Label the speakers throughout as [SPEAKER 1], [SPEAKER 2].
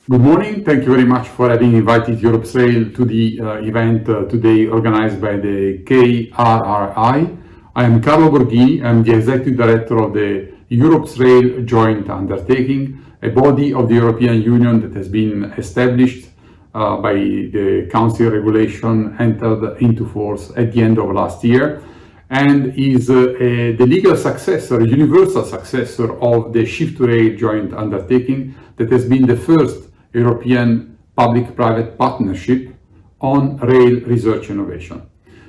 [SPEAKER 1] Good morning. Thank you very much for having invited Europe's Rail to the event today organized by the KRRI. I am Carlo Borghini. I'm the Executive Director of the Europe's Rail Joint Undertaking, a body of the European Union that has been established by the Council regulation entered into force at the end of last year, and is the legal successor, universal successor of the Shift to Rail Joint Undertaking that has been the first European public-private partnership on rail research innovation.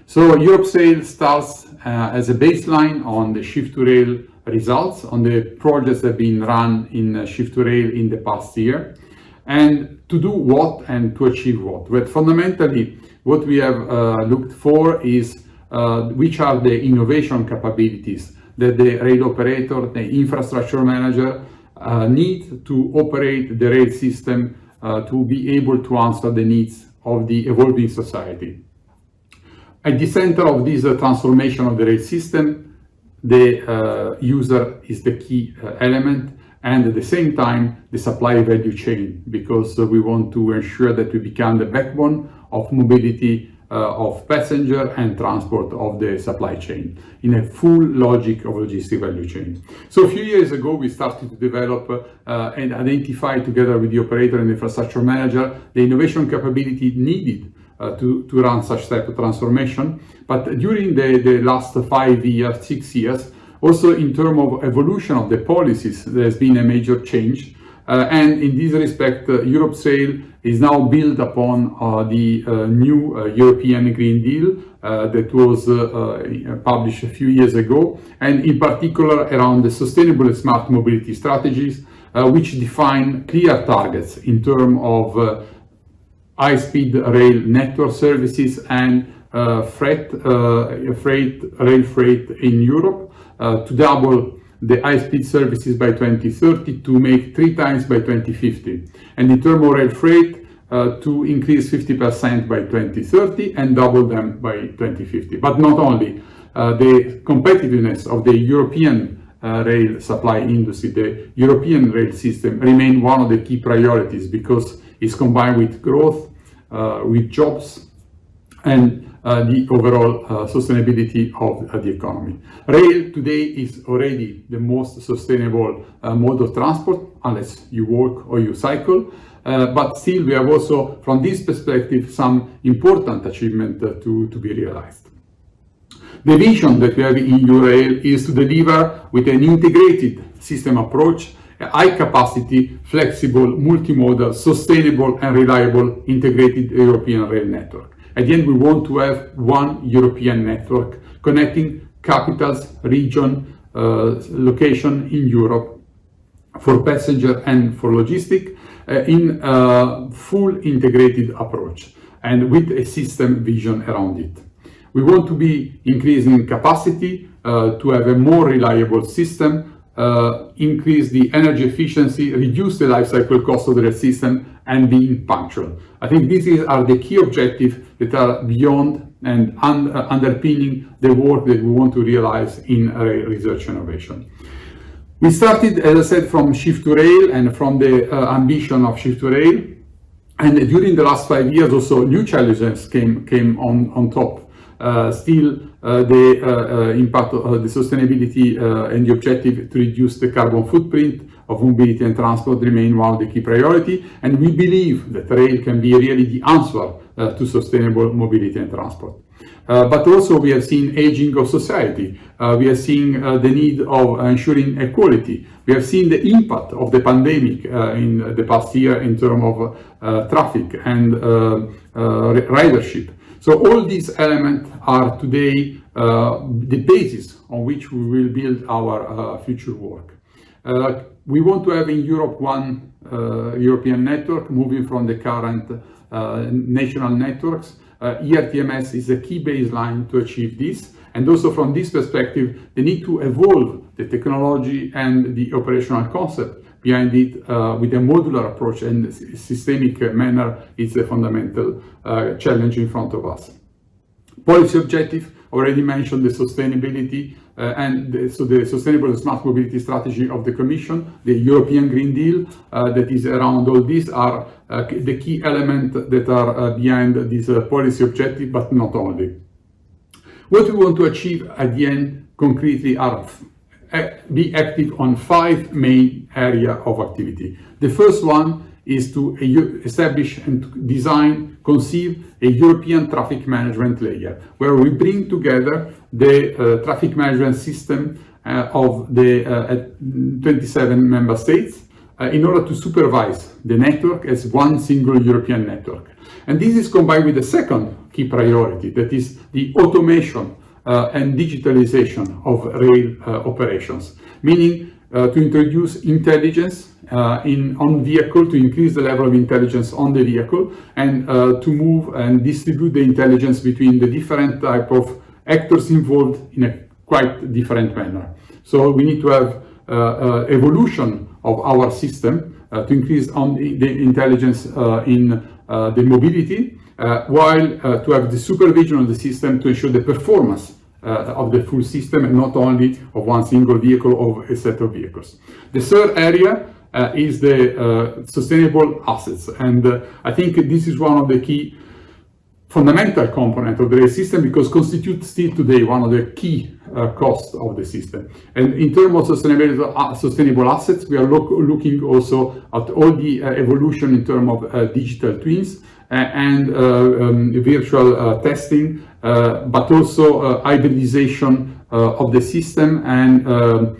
[SPEAKER 1] So Europe's Rail starts as a baseline on the Shift to Rail results, on the projects that have been run in Shift to Rail in the past year, and to do what and to achieve what. But fundamentally, what we have looked for is which are the innovation capabilities that the rail operator, the infrastructure manager, need to operate the rail system to be able to answer the needs of the evolving society. At the center of this transformation of the rail system, the user is the key element, and at the same time, the supply value chain, because we want to ensure that we become the backbone of mobility of passenger and transport of the supply chain in a full logic of logistic value chain. So a few years ago, we started to develop and identify together with the operator and infrastructure manager the innovation capability needed to run such type of transformation. But during the last 5 years, 6 years, also in terms of evolution of the policies, there's been a major change. And in this respect, Europe's Rail is now built upon the new European Green Deal that was published a few years ago, and in particular around the sustainable and smart mobility strategies, which define clear targets in terms of high-speed rail network services and rail freight in Europe to double the high-speed services by 2030 to make 3 times by 2050. And in terms of rail freight, to increase 50% by 2030 and double them by 2050. But not only, the competitiveness of the European rail supply industry, the European rail system remain one of the key priorities because it's combined with growth, with jobs, and the overall sustainability of the economy. Rail today is already the most sustainable mode of transport, unless you walk or you cycle. But still, we have also, from this perspective, some important achievement to be realized. The vision that we have in Eurail is to deliver with an integrated system approach, a high capacity, flexible, multimodal, sustainable and reliable integrated European rail network. At the end, we want to have one European network connecting capitals, region, location in Europe for passenger and for logistic in a full integrated approach and with a system vision around it. We want to be increasing capacity to have a more reliable system, increase the energy efficiency, reduce the life cycle cost of the rail system, and being punctual. I think these are the key objectives that are beyond and underpinning the work that we want to realize in rail research innovation. We started, as I said, from Shift to Rail and from the ambition of Shift to Rail. And during the last 5 years also, new challenges came on top. Still, the impact of the sustainability and the objective to reduce the carbon footprint of mobility and transport remain one of the key priority, and we believe that rail can be really the answer to sustainable mobility and transport. But also we have seen aging of society. We are seeing the need of ensuring equality. We have seen the impact of the pandemic in the past year in terms of traffic and ridership. So all these elements are today the basis on which we will build our future work. We want to have in Europe one European network, moving from the current national networks. ERTMS is a key baseline to achieve this. And also from this perspective, the need to evolve the technology and the operational concept behind it with a modular approach and systemic manner is a fundamental challenge in front of us. Policy objective, already mentioned the sustainability so the sustainable and smart mobility strategy of the Commission, the European Green Deal that is around all these are the key elements that are behind this policy objective, but not only. What we want to achieve at the end concretely are be active on 5 main areas of activity. The first one is to establish and design, conceive a European traffic management layer, where we bring together the traffic management system of the 27 member states in order to supervise the network as one single European network. And this is combined with the second key priority, that is the automation and digitalization of rail operations, meaning to introduce intelligence on vehicle, to increase the level of intelligence on the vehicle, and to move and distribute the intelligence between the different type of actors involved in a quite different manner. So we need to have evolution of our system to increase on the intelligence in the mobility, while to have the supervision of the system to ensure the performance of the full system and not only of one single vehicle or a set of vehicles. The third area is the sustainable assets, and I think this is one of the key fundamental components of the rail system, because constitutes still today one of the key costs of the system. And in terms of sustainable assets, we are looking also at all the evolution in terms of digital twins and virtual testing, but also hybridization of the system and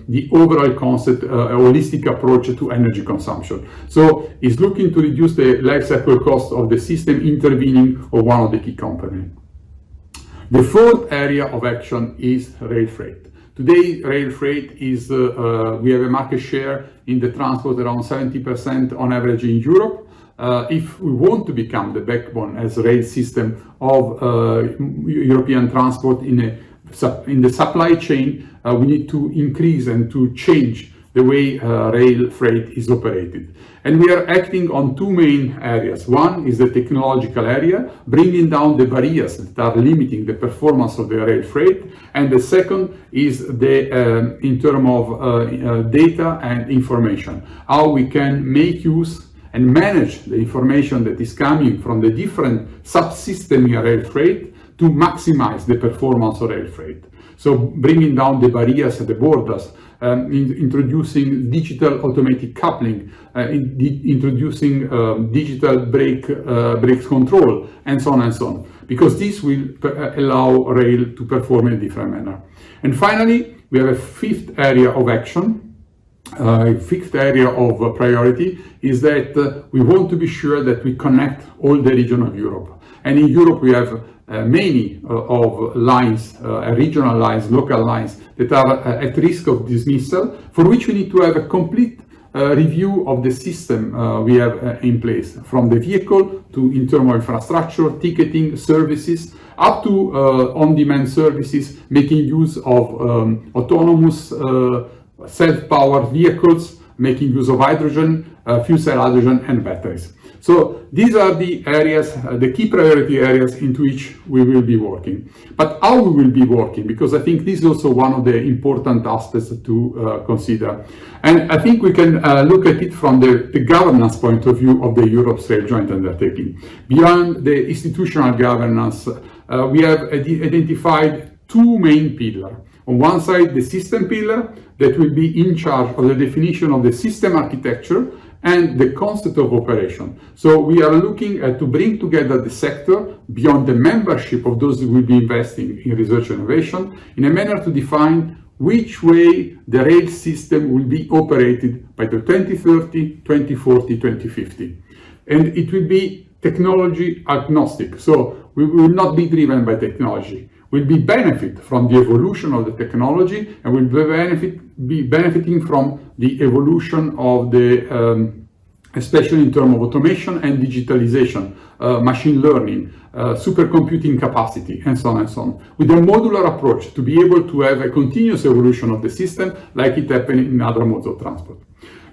[SPEAKER 1] the overall concept, a holistic approach to energy consumption. So it's looking to reduce the life cycle cost of the system, intervening on one of the key components. The fourth area of action is rail freight. Today, rail freight is, we have a market share in the transport around 70% on average in Europe. If we want to become the backbone as a rail system of European transport in the supply chain, we need to increase and to change the way rail freight is operated. And we are acting on 2 main areas. One is the technological area, bringing down the barriers that are limiting the performance of the rail freight. And the second is the in terms of data and information, how we can make use and manage the information that is coming from the different subsystems in rail freight to maximize the performance of rail freight. So bringing down the barriers at the borders, introducing digital automatic coupling, introducing digital brakes control, and so on and so on, because this will allow rail to perform in a different manner. And finally, we have a 5th area of action. 5th area of priority is that we want to be sure that we connect all the region of Europe. And in Europe we have many of lines, regional lines, local lines that are at risk of dismissal, for which we need to have a complete review of the system we have in place, from the vehicle to internal infrastructure, ticketing, services, up to on-demand services, making use of autonomous self-powered vehicles, making use of hydrogen, fuel cell hydrogen, and batteries. So these are the areas, the key priority areas into which we will be working. But how we will be working, because I think this is also one of the important aspects to consider. And I think we can look at it from the governance point of view of the Europe's Rail Joint Undertaking. Beyond the institutional governance, we have identified 2 main pillars. On one side, the system pillar that will be in charge of the definition of the system architecture and the concept of operation. So we are looking at to bring together the sector beyond the membership of those who will be investing in research and innovation in a manner to define which way the rail system will be operated by the 2030, 2040, 2050. And it will be technology agnostic. So we will not be driven by technology. We'll be benefit from the evolution of the technology, and we'll be benefiting from the evolution of the, especially in terms of automation and digitalization, machine learning, supercomputing capacity, and so on and so on, with a modular approach to be able to have a continuous evolution of the system like it happened in other modes of transport.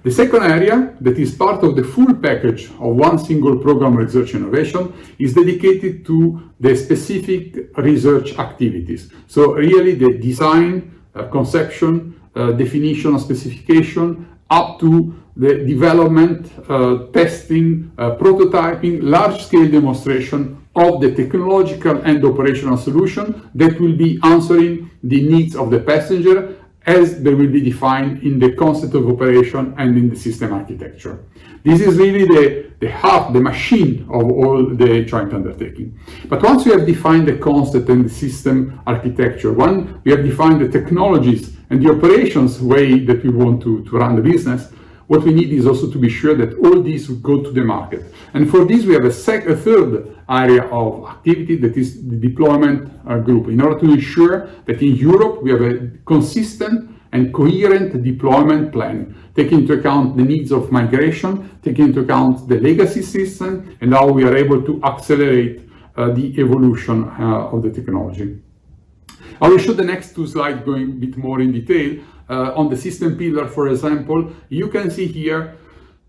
[SPEAKER 1] The second area that is part of the full package of one single program research innovation is dedicated to the specific research activities. So really the design, conception, definition, specification, up to the development, testing, prototyping, large-scale demonstration of the technological and operational solution that will be answering the needs of the passenger as they will be defined in the concept of operation and in the system architecture. This is really the heart, the machine of all the joint undertaking. But once we have defined the concept and the system architecture, we have defined the technologies and the operations way that we want to run the business, what we need is also to be sure that all these will go to the market. And for this, we have a third area of activity that is the deployment group, in order to ensure that in Europe we have a consistent and coherent deployment plan, taking into account the needs of migration, taking into account the legacy system, and how we are able to accelerate the evolution of the technology. I will show the next two slides going a bit more in detail. On the system pillar, for example, you can see here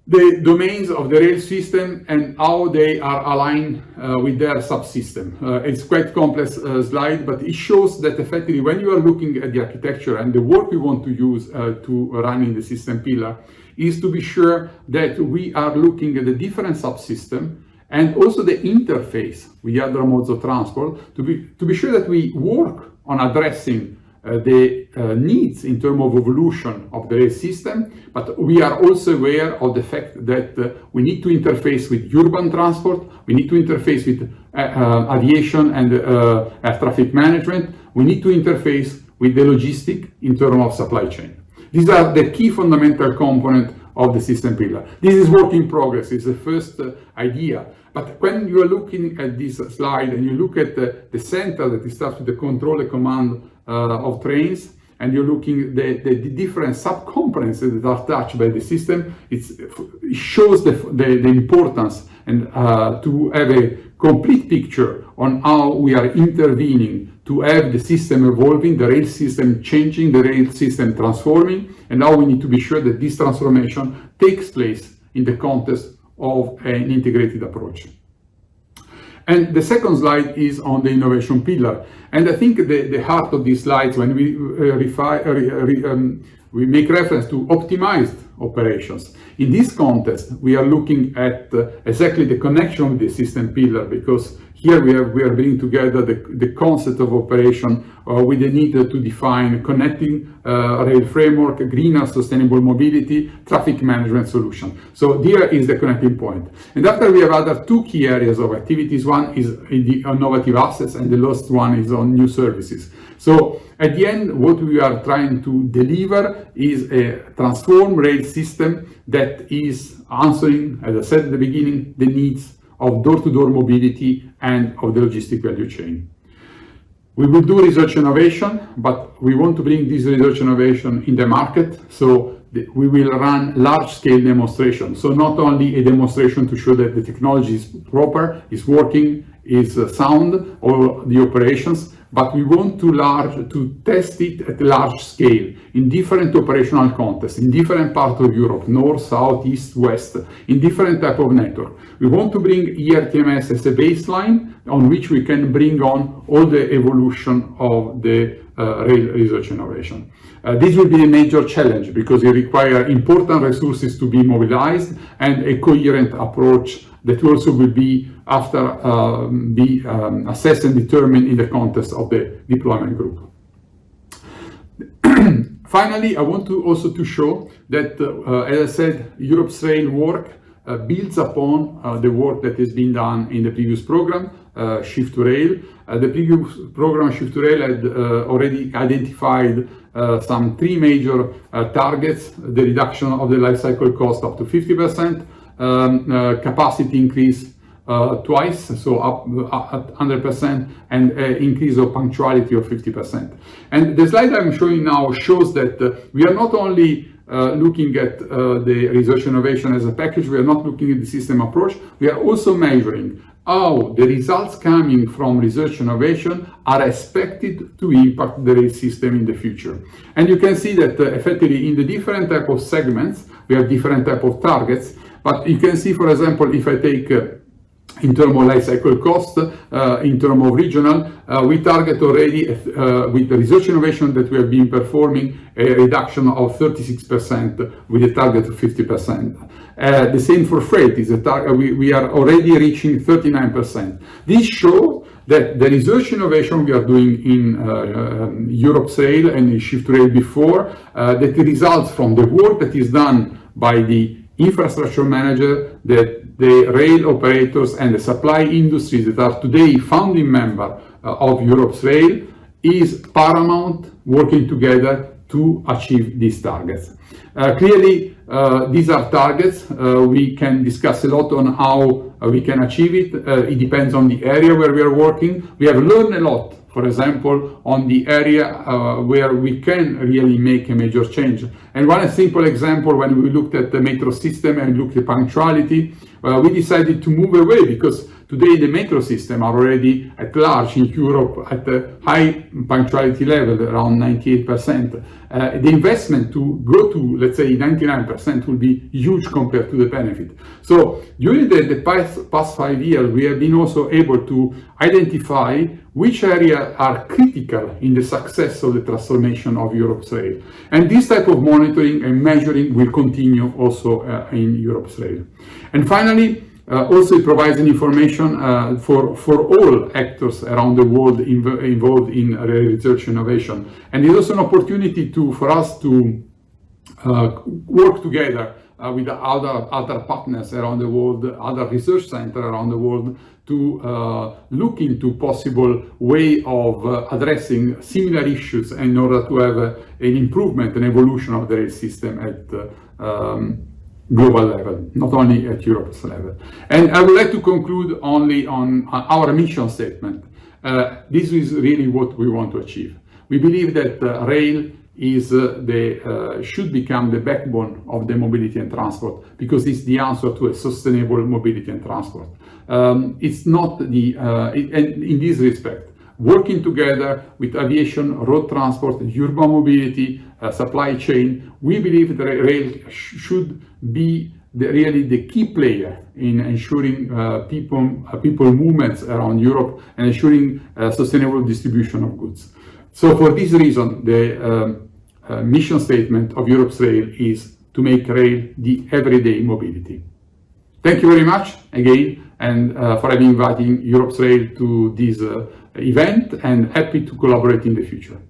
[SPEAKER 1] the domains of the rail system and how they are aligned with their subsystem. It's quite complex slide, but it shows that effectively when you are looking at the architecture and the work we want to use to run in the system pillar is to be sure that we are looking at the different subsystem and also the interface with the other modes of transport to be sure that we work on addressing the needs in terms of evolution of the rail system, but we are also aware of the fact that we need to interface with urban transport, we need to interface with aviation and air traffic management, we need to interface with the logistic in terms of supply chain. These are the key fundamental components of the system pillar. This is work in progress, it's the first idea. But when you are looking at this slide and you look at the center that starts with the control and command of trains, and you're looking at the different subcomponents that are touched by the system, it shows the importance and to have a complete picture on how we are intervening to have the system evolving, the rail system changing, the rail system transforming, and how we need to be sure that this transformation takes place in the context of an integrated approach. And the second slide is on the innovation pillar. And I think the heart of these slides, when we make reference to optimized operations. In this context, we are looking at exactly the connection with the system pillar, because here we are bringing together the concept of operation with the need to define connecting rail framework, greener sustainable mobility, traffic management solution. So there is the connecting point. And after we have other two key areas of activities. One is the innovative assets and the last one is on new services. So at the end, what we are trying to deliver is a transformed rail system that is answering, as I said at the beginning, the needs of door-to-door mobility and of the logistic value chain. We will do research innovation, but we want to bring this research innovation in the market. So we will run large-scale demonstrations. So not only a demonstration to show that the technology is proper, is working, is sound, or the operations, but we want to test it at large scale in different operational contexts, in different parts of Europe, north, south, east, west, in different type of network. We want to bring ERTMS as a baseline on which we can bring on all the evolution of the rail research innovation. This will be a major challenge because it requires important resources to be mobilized and a coherent approach that also will be assessed and determined in the context of the deployment group. Finally, I want to also show that, as I said, Europe's rail work builds upon the work that has been done in the previous program, Shift to Rail. The previous program, Shift to Rail, had already identified some three major targets: the reduction of the life cycle cost up to 50%, capacity increase twice, so up at 100%, and increase of punctuality of 50%. And the slide I'm showing now shows that we are not only looking at the research innovation as a package. We are not looking at the system approach. We are also measuring how the results coming from research innovation are expected to impact the rail system in the future. And you can see that effectively in the different type of segments, we have different type of targets. But you can see, for example, if I take in terms of life cycle cost, in terms of regional, we target already with the research innovation that we have been performing a reduction of 36% with a target of 50%. The same for freight, is we are already reaching 39%. This shows that the research innovation we are doing in Europe Rail and in Shift Rail before, that results from the work that is done by the infrastructure manager, that the rail operators and the supply industries that are today founding member of Europe's Rail, is paramount working together to achieve these targets. Clearly, these are targets. We can discuss a lot on how we can achieve it. It depends on the area where we are working. We have learned a lot, for example, on the area where we can really make a major change. And one simple example, when we looked at the metro system and looked at punctuality, we decided to move away because today the metro system are already at large in Europe at a high punctuality level, around 98%. The investment to go to, let's say, 99% will be huge compared to the benefit. So during the past 5 years, we have been also able to identify which areas are critical in the success of the transformation of Europe's Rail. And this type of monitoring and measuring will continue also in Europe's Rail. And finally, also it provides an information for all actors around the world involved in research innovation. And it's also an opportunity for us to work together with other partners around the world, other research centers around the world, to look into possible way of addressing similar issues in order to have an improvement and evolution of the rail system at global level, not only at Europe's level. And I would like to conclude only on our mission statement. This is really what we want to achieve. We believe that rail is should become the backbone of the mobility and transport, because it's the answer to a sustainable mobility and transport. It's not and in this respect, working together with aviation, road transport, urban mobility, supply chain, we believe that rail should be really the key player in ensuring people movements around Europe and ensuring sustainable distribution of goods. So for this reason, the mission statement of Europe's Rail is to make rail the everyday mobility. Thank you very much again, and for having invited Europe's Rail to this event, and happy to collaborate in the future.